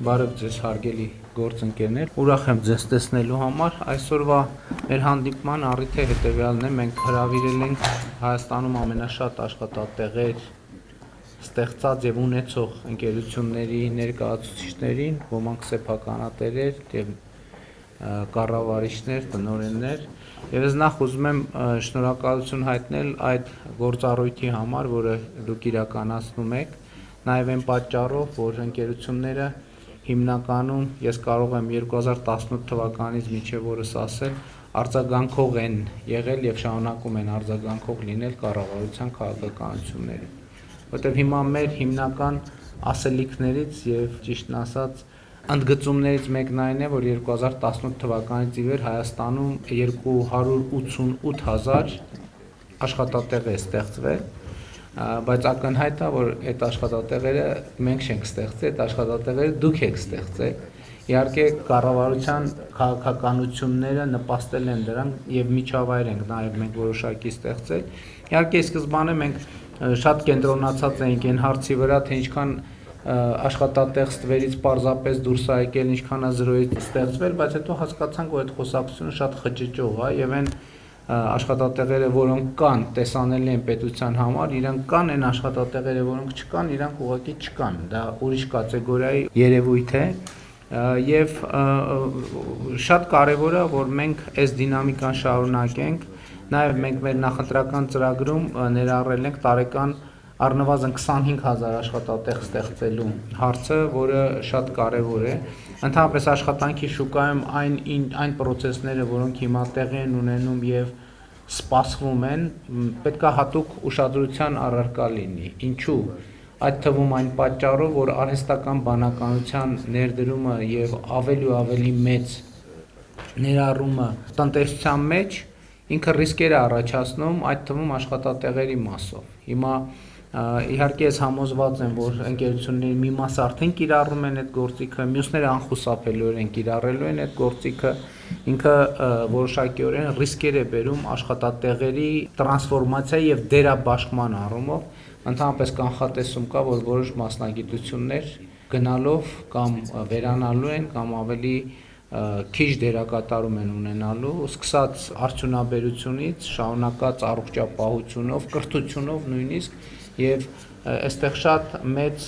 Բարև ձեզ հարգելի գործընկերներ, ուրախ եմ ձեզ տեսնելու համար։ Այսօրվա մեր հանդիպման առիթը հետևյալն է, մենք հրավիրել ենք Հայաստանում ամենաշատ աշխատատեղեր ստեղծած եւ ունեցող ընկերությունների ներկայացուցիչներին, ոմանք սեփականատերեր եւ կառավարիչներ, տնօրեններ, եւ ես նախ ուզում եմ շնորհակալություն հայտնել այդ գործառույթի համար, որը դուք իրականացնում եք, նաեւ այն պատճառով, որ ընկերությունները հիմնականում ես կարող եմ 2018 թվականից մինչև օրս ասել, արձագանքող են եղել եւ շարունակում են արձագանքող լինել կառավարության քաղաքականություններին, որտեղ հիմա մեր հիմնական ասելիքներից եւ ճիշտն ասած ընդգծումներից մեկն այն է, որ 2018 թվականից ի վեր Հայաստանում 288,000 աշխատատեղ է ստեղծվել, բայց ակնհայտ է, որ այդ աշխատատեղերը մենք չենք ստեղծել, այդ աշխատատեղերը դուք եք ստեղծել։ Իհարկե կառավարության քաղաքականությունները նպաստել են դրան եւ միջավայր ենք նաեւ մենք որոշակի ստեղծել։ Իհարկե սկզբանե մենք շատ կենտրոնացած էինք այն հարցի վրա, թե ինչքան աշխատատեղ ստվերից պարզապես դուրս է եկել, ինչքան է զրոյից ստեղծվել, բայց հետո հասկացանք, որ այդ խոսակցությունը շատ խճճող է եւ այն աշխատատեղերը, որոնք կան, տեսանելի են պետության համար, իրանք կան, այն աշխատատեղերը, որոնք չկան, իրանք ուղղակի չկան, դա ուրիշ կատեգորիայի երևույթ է եւ շատ կարեւոր է, որ մենք այս դինամիկան շարունակենք, նաեւ մենք մեր նախընտրական ծրագրում ներառել ենք տարեկան առնվազն 25,000 աշխատատեղ ստեղծելու հարցը, որը շատ կարևոր է։ Ընդհանրապես աշխատանքի շուկայում այն պրոցեսները, որոնք հիմա տեղի են ունենում եւ սպասվում են, պետք է հատուկ ուշադրության առարկա լինի։ Ինչու՞։ Այդ թվում այն պատճառով, որ արհեստական բանականության ներդրումը եւ ավելի ու ավելի մեծ ներառումը տնտեսության մեջ ինքը ռիսկեր է առաջացնում, այդ թվում աշխատատեղերի մասով։ Հիմա իհարկե ես համոզված եմ, որ ընկերությունների մի մասը արդեն կիրառում են այդ գործիքը, մյուսները անխուսափելիորեն կիրառելու են այդ գործիքը, ինքը որոշակիորեն ռիսկեր է բերում աշխատատեղերի տրանսֆորմացիայի եւ դերաբաշխման առումով, ընդհանրապես կանխատեսում կա, որ որոշ մասնագիտություններ գնալով կամ վերանալու են կամ ավելի քիչ դերակատարում են ունենալու, սկսած արդյունաբերությունից, շարունակած առողջապահությունով, կրթությունով նույնիսկ եւ այստեղ շատ մեծ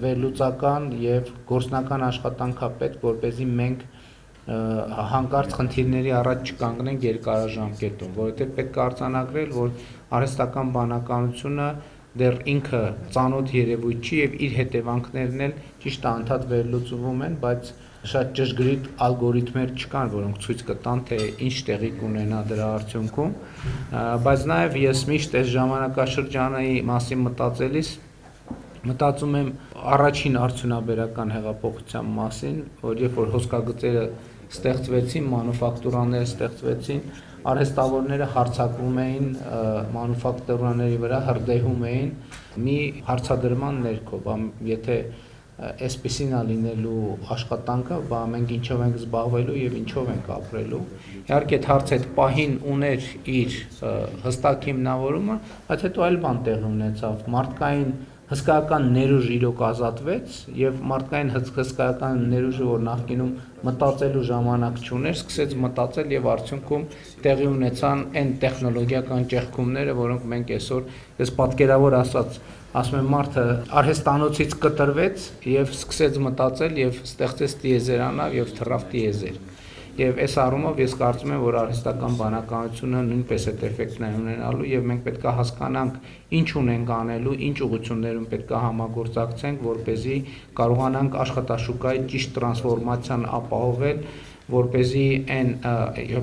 վերլուծական եւ գործնական աշխատանք է պետք, որպեսզի մենք հանկարծ խնդիրների առաջ չկանգնենք երկարաժամկետում, որովհետեւ պետք է արձանագրել, որ արհեստական բանականությունը դեռ ինքը ծանոթ երևույթ չի եւ իր հետևանքներն էլ ճիշտ է անդադ վերլուծվում են, բայց շատ ճշգրիտ ալգորիթմեր չկան, որոնք ցույց կտան, թե ինչ տեղի կունենա դրա արդյունքում, բայց նաեւ ես միշտ այս ժամանակաշրջանի մասին մտածելիս մտածում եմ առաջին արդյունաբերական հեղափոխության մասին, որ երբ որ հոսքագծերը ստեղծվեցին, մանուֆակտուրաները ստեղծվեցին, արհեստավորները հարձակվում էին մանուֆակտուրաների վրա, հրդեհում էին մի հարցադրման ներքո, եթե այսպեսին է լինելու աշխատանքը, մենք ինչով ենք զբաղվելու եւ ինչով ենք ապրելու։ Իհարկե այդ հարցը այդ պահին ուներ իր հստակ հիմնավորումը, բայց հետո այլ բան տեղի ունեցավ։ Մարդկային հսկայական ներուժ իրոք ազատվեց եւ մարդկային հսկայական ներուժը, որ նախկինում մտածելու ժամանակ չուներ, սկսեց մտածել եւ արդյունքում տեղի ունեցան այն տեխնոլոգիական ճեղքումները, որոնք մենք այսօր, ես պատկերավոր ասած, ասում եմ մարդը արհեստանոցից կտրվեց եւ սկսեց մտածել եւ ստեղծեց տիեզերանավ եւ թռավ տիեզեր։ Եվ այս առումով ես կարծում եմ, որ արհեստական բանականությունը նույնպես այդ էֆեկտն է ունենալու եւ մենք պետք է հասկանանք ինչ ունենք անելու, ինչ ուղղություններում պետք է համագործակցենք, որպեսզի կարողանանք աշխատաշուկայի ճիշտ տրանսֆորմացիան ապահովել, որպեսզի այն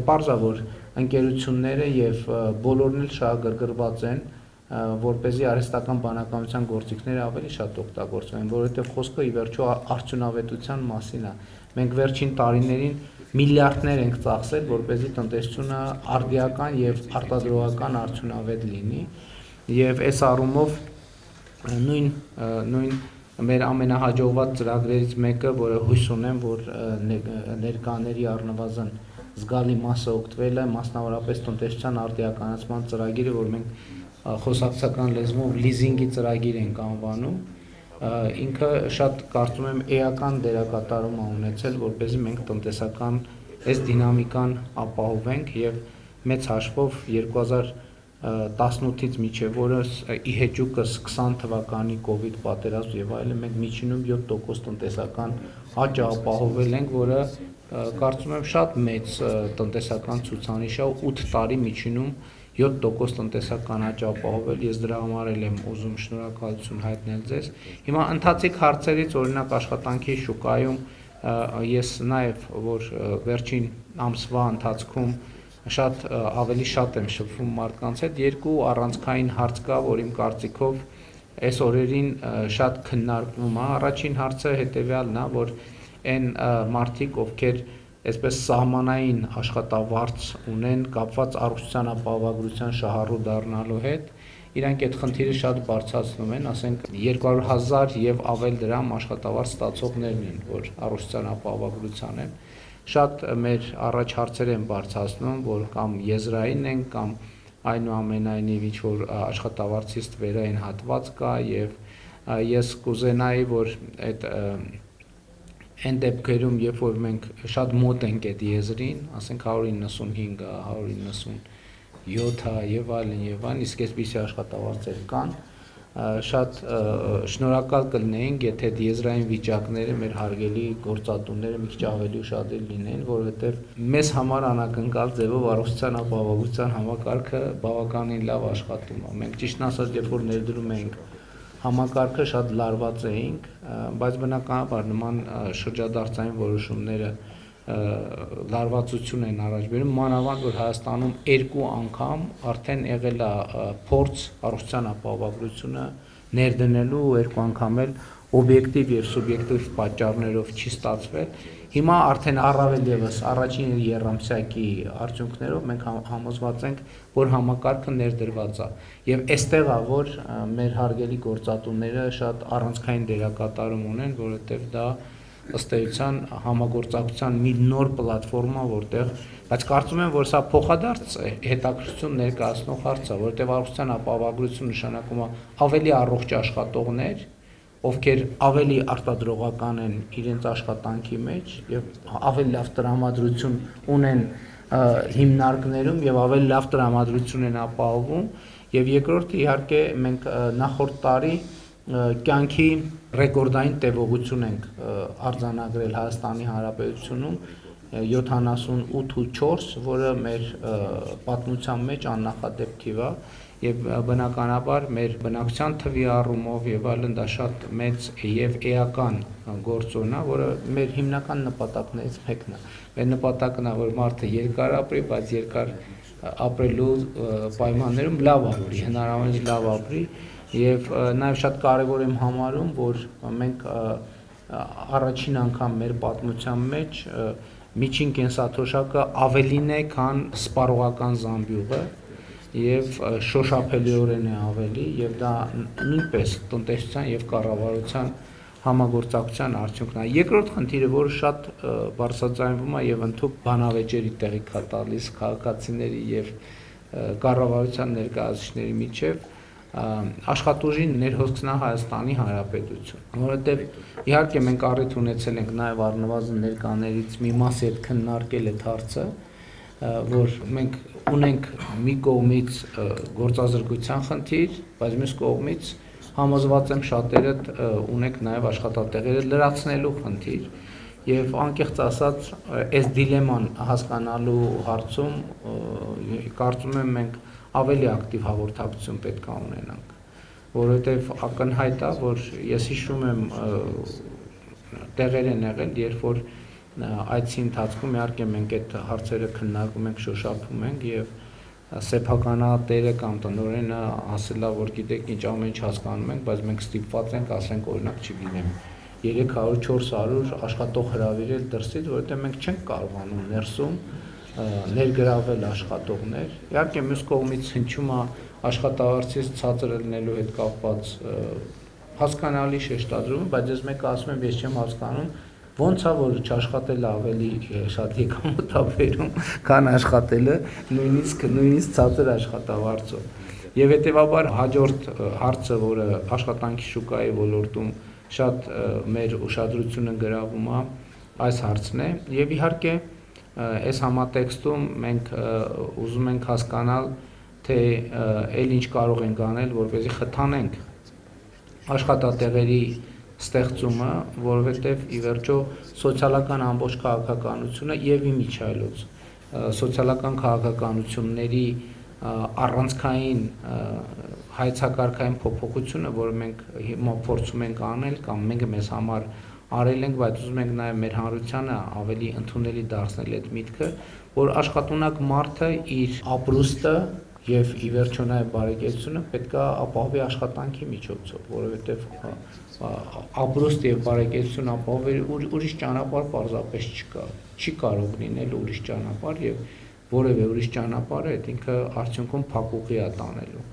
պարզ է, որ ընկերությունները եւ բոլորն էլ շահագրգռված են, որպեսզի արհեստական բանականության գործիքները ավելի շատ օգտագործվեն, որովհետեւ խոսքը ի վերջո արդյունավետության մասին է։ Մենք վերջին տարիներին միլիարդներ ենք ծախսել, որպեսզի տնտեսությունը արդիական եւ արտադրողական արդյունավետ լինի, եւ այս առումով նույն մեր ամենահաջողված ծրագրերից մեկը, որը հույս ունեմ, որ ներկաների առնվազն զգալի մասը օգտվել է, մասնավորապես տնտեսության արդիականացման ծրագիրը, որ մենք խոսակցական լեզվով լիզինգի ծրագիր ենք անվանում, ինքը շատ կարծում եմ էական դերակատարում է ունեցել, որպեսզի մենք տնտեսական այս դինամիկան ապահովենք եւ մեծ հաշվով 2018-ից մինչև օրս ի հեճուկս 20 թվականի կոവിഡ് պատերազմ եւ այլն մենք միջինում 7% տնտեսական աճ ապահովել ենք, որը կարծում եմ շատ մեծ տնտեսական ցուցանիշ է, 8 տարի միջինում 7% տնտեսական աճ ապահովել, ես դրա համար եմ ուզում շնորհակալություն հայտնել ձեզ։ Հիմա ընթացիկ հարցերից օրինակ աշխատանքի շուկայում ես նաև որ վերջին ամսվա ընթացքում շատ ավելի շատ եմ շփվում մարդկանց հետ, երկու առանցքային հարց կա, որ իմ կարծիքով այս օրերին շատ քննարկվում է։ Առաջին հարցը հետևյալն է, որ այն մարդիկ, ովքեր այսպես սահմանային աշխատավարձ ունեն կապված առողջության ապահովագրության շահառու դառնալու հետ, իրանք այդ խնդիրը շատ բարձրացնում են, ասենք 200,000 եւ ավել դրամ աշխատավարձ ստացողներն են, որ առողջության ապահովագրության են, շատ մեր առաջ հարցեր են բարձրացնում, որ կամ եզրային են, կամ այնուամենայնիվ ինչ որ աշխատավարձից վերային հատված կա եւ ես կուզենայի, որ այդ այն դեպքերում, երբ որ մենք շատ մոտ ենք այդ եզրին, ասենք 195, 197 եւ այլն, իսկ այսպիսի աշխատավարձեր կան, շատ շնորհակալ կլինեինք, եթե այդ եզրային վիճակները մեր հարգելի գործատուները մի քիչ ավելի ուշադիր լինեն, որովհետեւ մեզ համար անակնկալ ձևով առողջության ապահովության համակարգը բավականին լավ աշխատում է։ Մենք ճիշտն ասած, երբ որ ներդրում ենք համակարգը շատ լարված էինք, բայց բնականաբար նման շրջադարձային որոշումները լարվածություն են առաջ բերում, մանավանդ որ Հայաստանում 2 անգամ արդեն եղել է փորձ առողջության ապահովագրությունը ներդնելու, 2 անգամ էլ օբյեկտիվ եւ սուբյեկտիվ պատճառներով չի ստացվել։ Հիմա արդեն առավել եւս առաջին երամսյակի արդյունքներով մենք համոզված ենք, որ համակարգը ներդրված է եւ այստեղ է, որ մեր հարգելի գործատուները շատ առանցքային դերակատարում ունեն, որովհետեւ դա ըստ էության համագործակցության մի նոր պլատֆորմա, որտեղ, բայց կարծում եմ, որ սա փոխադարձ հետաքրքրություն ներկայացնող հարց է, որովհետեւ առողջության ապահովագրություն նշանակում է ավելի առողջ աշխատողներ, ովքեր ավելի արտադրողական են իրենց աշխատանքի մեջ եւ ավելի լավ տրամադրություն ունեն հիմնարկներում եւ ավելի լավ տրամադրություն են ապահովում եւ երկրորդը իհարկե մենք նախորդ տարի կյանքի ռեկորդային տևողություն ենք արձանագրել Հայաստանի Հանրապետությունում 78.4, որը մեր պատմության մեջ աննախադեպ թիվ է եւ բնականաբար մեր բնակչության թվի առումով եւ այլն դա շատ մեծ եւ էական գործոն է, որը մեր հիմնական նպատակներից մեկն է։ Մեր նպատակն է, որ մարդը երկար ապրի, բայց երկար ապրելու պայմաններում լավ ապրի, հնարավորինս լավ ապրի եւ նաեւ շատ կարեւոր եմ համարում, որ մենք առաջին անգամ մեր պատմության մեջ միջին կենսաթոշակը ավելին է, քան սպառողական զամբյուղը եւ շոշափելիորեն է ավելի եւ դա նույնպես տնտեսության եւ կառավարության համագործակցության արդյունքն է։ Երկրորդ խնդիրը, որը շատ բարձրաձայնվում է եւ ընդհանուր բանավեճերի տեղիք է տալիս քաղաքացիների եւ կառավարության ներկայացուցիչների միջեւ աշխատուժի ներհոսքն է Հայաստանի Հանրապետություն, որովհետեւ իհարկե մենք առիթ ունեցել ենք նաեւ առնվազն ներկաներից մի մասի հետ քննարկել այդ հարցը, որ մենք ունենք մի կողմից գործազրկության խնդիր, բայց մյուս կողմից համոզված եմ շատերդ ունենք նաև աշխատատեղերը լրացնելու խնդիր եւ անկեղծ ասած այս դիլեման հասկանալու հարցում կարծում եմ մենք ավելի ակտիվ հաղորդակցություն պետք է ունենանք, որովհետեւ ակնհայտ է, որ ես հիշում եմ տեղեր են եղել, երբ որ այցի ընթացքում իհարկե մենք այդ հարցերը քննարկում ենք, շոշափում ենք եւ սեփականատերը կամ տնօրենը ասել է, որ գիտեք ինչ ամեն ինչ հասկանում ենք, բայց մենք ստիպված ենք, ասենք օրինակ չգիտեմ 300-400 աշխատող հրավիրել դրսից, որովհետեւ մենք չենք կարողանում ներսում ներգրավել աշխատողներ։ Իհարկե մյուս կողմից հնչում է աշխատավարձից ցածր լինելու հետ կապված հասկանալի շեշտադրում, բայց ես մեկը ասում եմ, ես չեմ հասկանում ոնց է որ չաշխատելը ավելի շատ եկամուտ է բերում, քան աշխատելը նույնիսկ ցածր աշխատավարձով։ Եվ հետեւաբար հաջորդ հարցը, որը աշխատանքի շուկայի ոլորտում շատ մեր ուշադրությունը գրավում է այս հարցն է եւ իհարկե այս համատեքստում մենք ուզում ենք հասկանալ թե այլ ինչ կարող ենք անել որպեսզի խթանենք աշխատատեղերի ստեղծումը, որովհետև ի վերջո սոցիալական ամբողջ քաղաքականությունը եւ իմիջիայլոց սոցիալական քաղաքականությունների առանցքային հայեցակարգային փոփոխությունը, որը մենք հիմա փորձում ենք անել կամ մենք մեզ համար արել ենք, բայց ուզում ենք նաեւ մեր հանրությանը ավելի ընդունելի դարձնել այդ միտքը, որ աշխատունակ մարդը իր ապրուստը եւ ի վերջո նաեւ բարեկեցությունը պետք է ապահովի աշխատանքի միջոցով, որովհետեւ ապրուստ եւ բարեկեցություն ապահովել ուրիշ ճանապարհ պարզապես չկա, չի կարող լինել ուրիշ ճանապարհ եւ որևէ ուրիշ ճանապարհը այդ ինքը արդյունքում փակուղի է տանելու։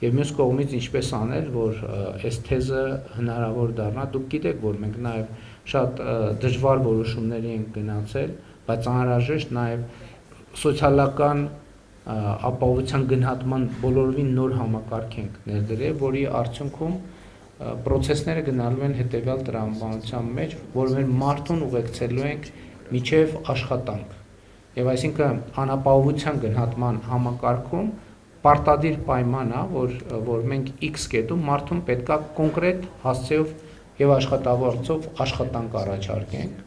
Եվ մյուս կողմից ինչպես անել, որ այս թեզը հնարավոր դառնա, դուք գիտեք, որ մենք նաեւ շատ դժվար որոշումների ենք գնացել, բայց անհրաժեշտ նաեւ սոցիալական ապահովության գնահատման բոլորովին նոր համակարգ ենք ներդրել, որի արդյունքում պրոցեսները գնալու են հետևյալ տրամաբանության մեջ, որ մեր մարդուն ուղեկցելու ենք միջև աշխատանք։ Եվ այսինքն անապահովության գնահատման համակարգում պարտադիր պայման է, որ մենք X կետում մարդուն պետքա կոնկրետ հասցեով եւ աշխատավարձով աշխատանք առաջարկենք։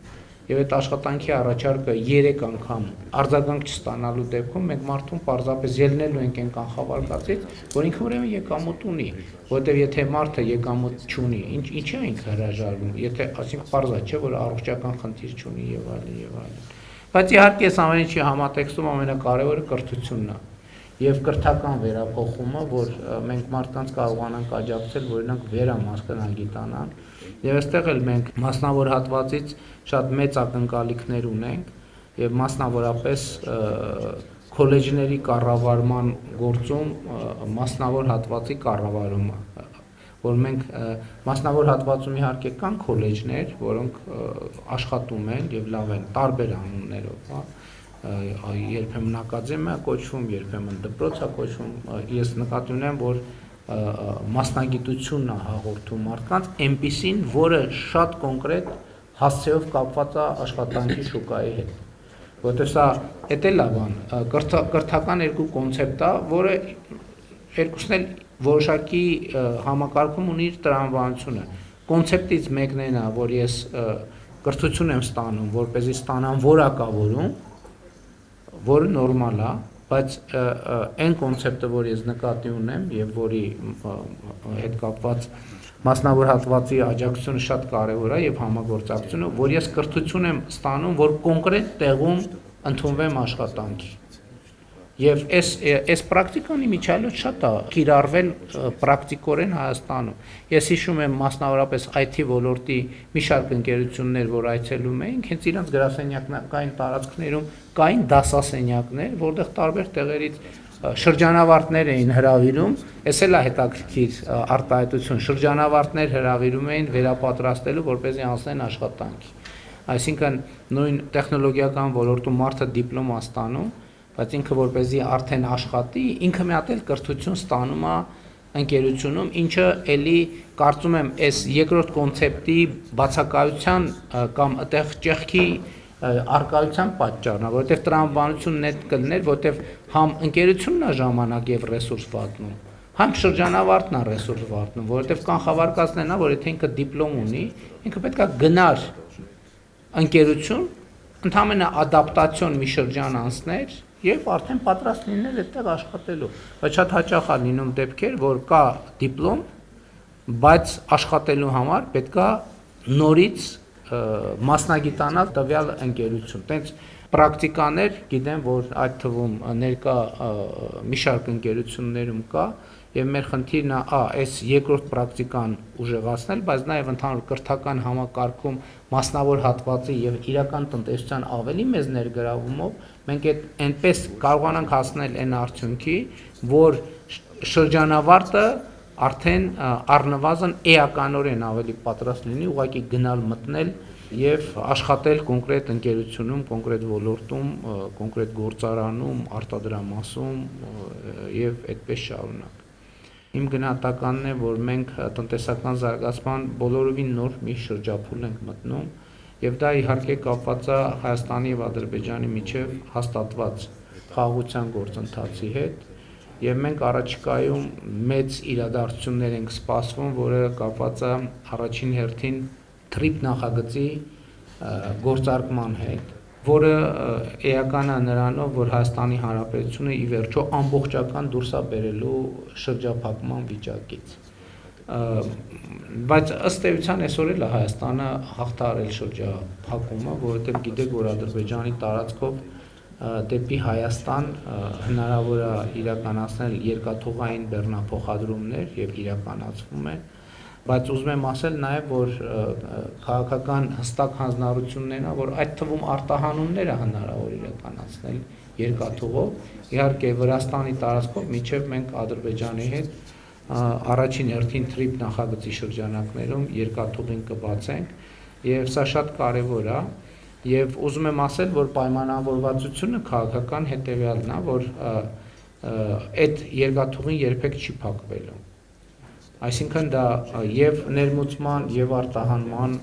Եվ այդ աշխատանքի առաջարկը 3 անգամ արձագանք չստանալու դեպքում մենք մարդուն պարզապես ելնելու ենք այն կանխավարկածից, որ ինքը ուրեմն եկամուտ ունի, որտեղ եթե մարդը եկամուտ չունի, ինչի է ինքը հրաժարվում, եթե ասենք պարզա չէ, որ առողջական խնդիր չունի եւ այլն եւ այլն։ Բայց իհարկե այս ամեն ինչի համատեքստում ամենակարևորը կրթությունն է եւ կրթական վերափոխումը, որ մենք մարդկանց կարողանանք աջակցել, որ նրանք վերամասկնան գիտանան։ Եվ այստեղ էլ մենք մասնավոր հատվածից շատ մեծ ակնկալիքներ ունենք եւ մասնավորապես քոլեջների կառավարման գործում մասնավոր հատվածի կառավարումը, որ մենք մասնավոր հատվածում իհարկե կան քոլեջներ, որոնք աշխատում են եւ լավ են տարբեր անուններով, հա, երբեմն ակադեմիա կոչվում, երբեմն դպրոց է կոչվում, ես նկատի ունեմ, որ մասնագիտությունն է հաղորդում մարդկանց, այնպիսին, որը շատ կոնկրետ հասցեով կապված է աշխատանքի շուկայի հետ, որտեղ սա էդ էլ լավան, կրթական երկու կոնցեպտ է, որը երկուսն էլ որոշակի համակարգում ունի իր տրամաբանությունը, կոնցեպտից մեկն այն է, որ ես կրթություն եմ ստանում, որպեսզի ստանամ որակավորում, որը նորմալ է, բայց այն կոնցեպտը, որ ես նկատի ունեմ եւ որի հետ կապված մասնավոր հատվածի աջակցությունը շատ կարեւոր է եւ համագործակցությունը, որ ես կրթություն եմ ստանում, որ կոնկրետ տեղում ընդունվեմ աշխատանքի։ Եվ այս պրակտիկան իմիջիայլոց շատ է կիրառվել պրակտիկորեն Հայաստանում։ Ես հիշում եմ մասնավորապես IT ոլորտի մի շարք ընկերություններ, որ այցելում էինք, հենց իրանց գրասենյակային տարածքներում կային դասասենյակներ, որտեղ տարբեր տեղերից շրջանավարտներ էին հրավիրում, այս էլ է հետաքրքիր արտահայտություն, շրջանավարտներ հրավիրում էին վերապատրաստելու, որպեսզի անցնեն աշխատանքի։ Այսինքն նույն տեխնոլոգիական ոլորտում մարդը դիպլոմ է ստանում, բայց ինքը որպեսզի արդեն աշխատի, ինքը մի հատ էլ կրթություն ստանում է ընկերությունում, ինչը էլի կարծում եմ այս երկրորդ կոնցեպտի բացակայության կամ այդեղ ճեղքի արկայության պատճառն է, որովհետև տրամաբանությունն այդ կլներ, որովհետև համ ընկերությունն է ժամանակ եւ ռեսուրս վատնում, համ շրջանավարտն է ռեսուրս վատնում, որովհետև կանխավարկածն է, որ եթե ինքը դիպլոմ ունի, ինքը պետքա գնար ընկերություն, ընդհանրապես ադապտացիոն մի շրջան անցներ եւ արդեն պատրաստ լինել այդտեղ աշխատելու։ Բայց շատ հաճախ է լինում դեպքեր, որ կա դիպլոմ, բայց աշխատելու համար պետքա նորից մասնագիտանալ տվյալ ընկերություն։ Տենց պրակտիկաներ գիտեմ, որ այդ թվում ներկա մի շարք ընկերություններում կա եւ մեր խնդիրն է այս երկրորդ պրակտիկան ուժեղացնել, բայց նաեւ ընդհանուր կրթական համակարգում մասնավոր հատվածի եւ իրական տնտեսության ավելի մեծ ներգրավումով մենք այնպես կարողանանք հասնել այն արդյունքի, որ շրջանավարտը արդեն առնվազն էականորեն ավելի պատրաստ լինի ուղղակի գնալ մտնել եւ աշխատել կոնկրետ ընկերությունում, կոնկրետ ոլորտում, կոնկրետ գործարանում, արտադրամասում եւ այդպես շարունակ։ Իմ գնահատականն է, որ մենք տնտեսական զարգացման բոլորովին նոր մի շրջափուլ ենք մտնում, եւ դա իհարկե կապված է Հայաստանի եւ Ադրբեջանի միջև հաստատված խաղաղության գործընթացի հետ, եւ մենք առաջիկայում մեծ իրադարձություններ ենք սպասվում, որը կապված է առաջին հերթին TRIP նախագծի գործարկման հետ, որը էական է նրանով, որ Հայաստանի Հանրապետությունը ի վերջո ամբողջական դուրս է բերելու շրջափակման վիճակից։ Բայց ըստ էության այսօր էլ Հայաստանը հաղթահարել շրջափակումը, որովհետև գիտեք, որ Ադրբեջանի տարածքով դեպի Հայաստան հնարավոր է իրականացնել երկաթուղային բեռնափոխադրումներ եւ իրականացվում են, բայց ուզում եմ ասել նաև, որ քաղաքական հստակ հանձնառություններն է, որ այդ թվում արտահանումները հնարավոր իրականացնել երկաթուղով, իհարկե Վրաստանի տարածքով միջև մենք Ադրբեջանի հետ առաջին հերթին TRIP նախագծի շրջանակներում երկաթուղին կբացենք, եւ սա շատ կարեւոր է, եւ ուզում եմ ասել, որ պայմանավորվածությունը քաղաքական հետեւյալն է, որ այդ երկաթուղին երբեք չի փակվելու։ Այսինքն դա եւ ներմուծման եւ արտահանման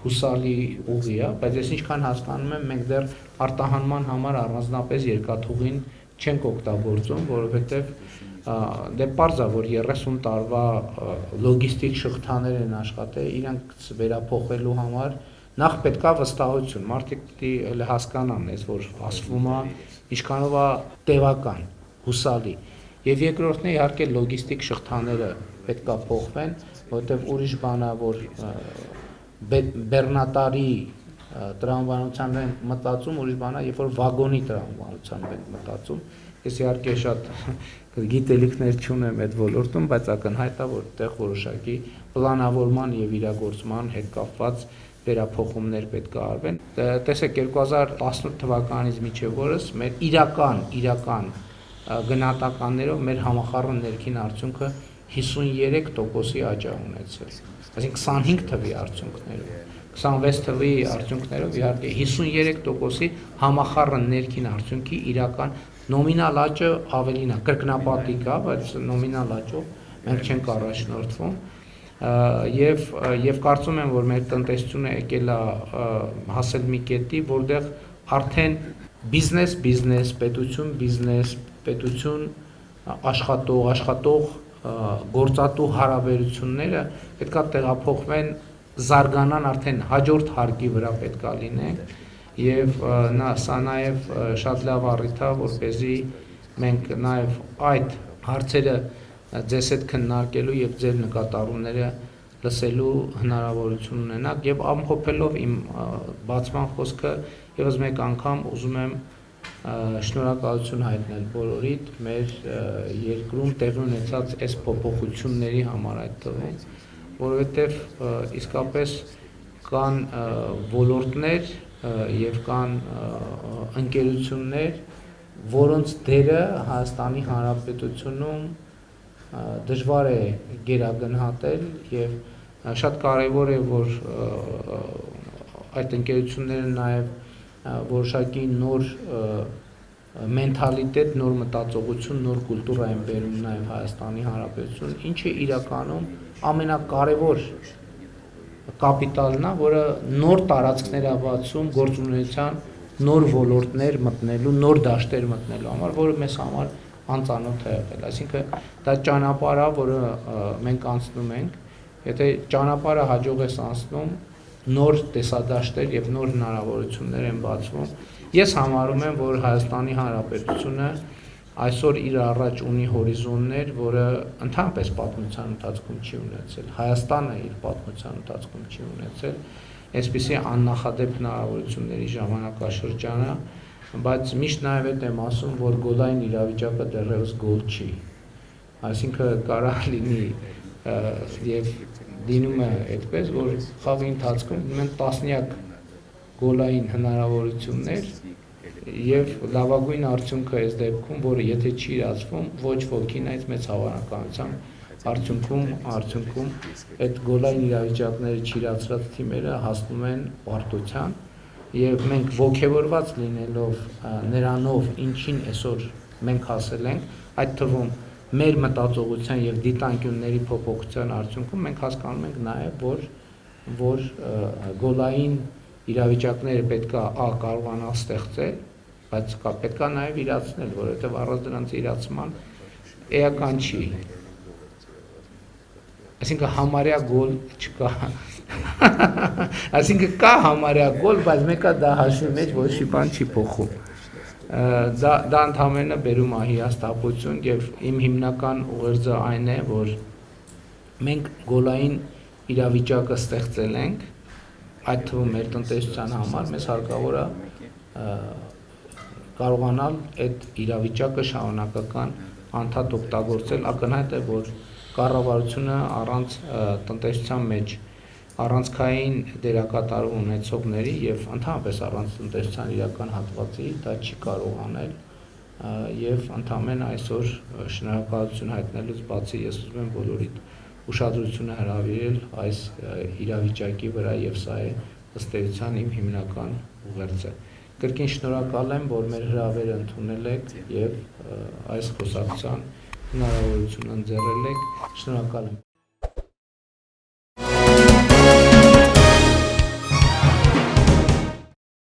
հուսալի ուղի է, բայց ես ինչքան հասկանում եմ, մենք դեռ արտահանման համար առանձնապես երկաթուղին չենք օգտագործում, որովհետեւ դե պարզ է, որ 30 տարվա լոգիստիկ շղթաներ են աշխատել, իրանք վերափոխելու համար նախ պետք է վստահություն, մարդիկ պետք է հասկանան, որ ասվում է, ինչքանով է տևական, հուսալի։ Եվ երկրորդն է իհարկե լոգիստիկ շղթաները պետք է փոխվեն, որովհետև ուրիշ բան է, որ բեռնատարի տրամաբանությամբ ենք մտածում, ուրիշ բան է, երբ որ վագոնի տրամաբանությամբ ենք մտածում։ Ես իհարկե շատ գիտելիքներ չունեմ այդ ոլորտում, բայց ակնհայտ է, որ այդտեղ որոշակի պլանավորման եւ իրագործման հետ կապված վերափոխումներ պետք է արվեն։ Տեսեք 2018 թվականից մինչև օրս մեր իրական գնահատականներով մեր համախառն ներքին արդյունքը 53%-ի աճ է ունեցել։ Այսինքն 25 թվի արդյունքներով, 26 թվի արդյունքներով իհարկե 53%-ի համախառն ներքին արդյունքի իրական նոմինալ աճը ավելին է, կրկնապատիկ է, բայց նոմինալ աճով մենք չենք առաջնորդվում։ Եվ կարծում եմ, որ մեր տնտեսությունը եկել է հասել մի կետի, որտեղ արդեն բիզնես, պետություն, աշխատող, գործատու հարաբերությունները պետք է տեղափոխվեն, զարգանան արդեն հաջորդ հարկի վրա պետք է լինեն, եւ սա նաեւ շատ լավ առիթ է, որպեսզի մենք նաեւ այդ հարցերը ձեզ հետ քննարկելու եւ ձեր նկատառումները լսելու հնարավորություն ունենաք եւ ամփոփելով իմ բացման խոսքը եւս մեկ անգամ ուզում եմ շնորհակալություն հայտնել բոլորիդ մեր երկրում տեղի ունեցած այս փոփոխությունների համար այդ թվում, որովհետեւ իսկապես կան ոլորտներ եւ կան ընկերություններ, որոնց դերը Հայաստանի Հանրապետությունում դժվար է գերագնահատել եւ շատ կարեւոր է, որ այդ ընկերությունները նաեւ որոշակի նոր մենթալիտետ, նոր մտածողություն, նոր կուլտուրա են բերում նաեւ Հայաստանի Հանրապետություն, ինչը իրականում ամենակարևոր կապիտալն է, որը նոր տարածքներ է բացում գործունեության նոր ոլորտներ մտնելու, նոր դաշտեր մտնելու համար, որը մեզ համար անծանոթ է եղել, այսինքն դա ճանապարհ է, որը մենք անցնում ենք, եթե ճանապարհը հաջող ես անցնում, նոր տեսադաշտեր եւ նոր հնարավորություններ են բացվում։ Ես համարում եմ, որ Հայաստանի Հանրապետությունը այսօր իր առաջ ունի հորիզոններ, որը ընդհանրապես պատմության ընթացքում չի ունեցել։ Հայաստանը իր պատմության ընթացքում չի ունեցել այսպիսի աննախադեպ հնարավորությունների ժամանակաշրջանը, բայց միշտ նաև այդ եմ ասում, որ գոլային իրավիճակը դեռևս գոլ չի, այսինքն կարող լինի եւ դինում է այդպես, որ խաղի ընթացքում ունեն տասնյակ գոլային հնարավորություններ եւ լավագույն արդյունքը այս դեպքում, որը եթե չի իրացվում, ոչ ոքին այս մեծ հավանականությամբ արդյունքում այդ գոլային իրավիճակները չիրացրած թիմերը հասնում են պարտության եւ մենք ողջևորված լինելով նրանով, ինչին այսօր մենք հասել ենք, այդ թվում մեր մտածողության եւ դիտանկյունների փոփոխության արդյունքում մենք հասկանում ենք նաեւ, որ գոլային իրավիճակները պետքա կարողանալ ստեղծել, բայց պետքա նաեւ իրացնել, որովհետեւ առանց դրանց իրացման էական չի։ Այսինքն համարյա գոլ չկա։ Այսինքն կա համարյա գոլ, բայց մեկը դա հաշվի մեջ որոշի բան չի փոխում։ Դա ընդհանրապես բերում է հիասթափություն եւ իմ հիմնական ուղերձը այն է, որ մենք գոլային իրավիճակը ստեղծել ենք, այդ թվում մեր տնտեսության համար մեզ հարկավոր է կարողանալ այդ իրավիճակը շարունակական անդադ օգտագործել, ակնհայտ է, որ կառավարությունը առանց տնտեսության մեջ առանցքային դերակատարում ունեցողների եւ ընդհանրապես առանց տնտեսության իրական հատվածի դա չի կարող անել եւ ընդհանրապես այսօր շնորհակալություն հայտնելուց բացի ես ուզում եմ բոլորիդ ուշադրությունը հրավիրել այս իրավիճակի վրա եւ սա է ըստ էության իմ հիմնական ուղերձը։ Կրկին շնորհակալ եմ, որ մեր հրավերը ընդունել եք եւ այս խոսակցության հնարավորություն ընձեռել եք։ Շնորհակալ եմ։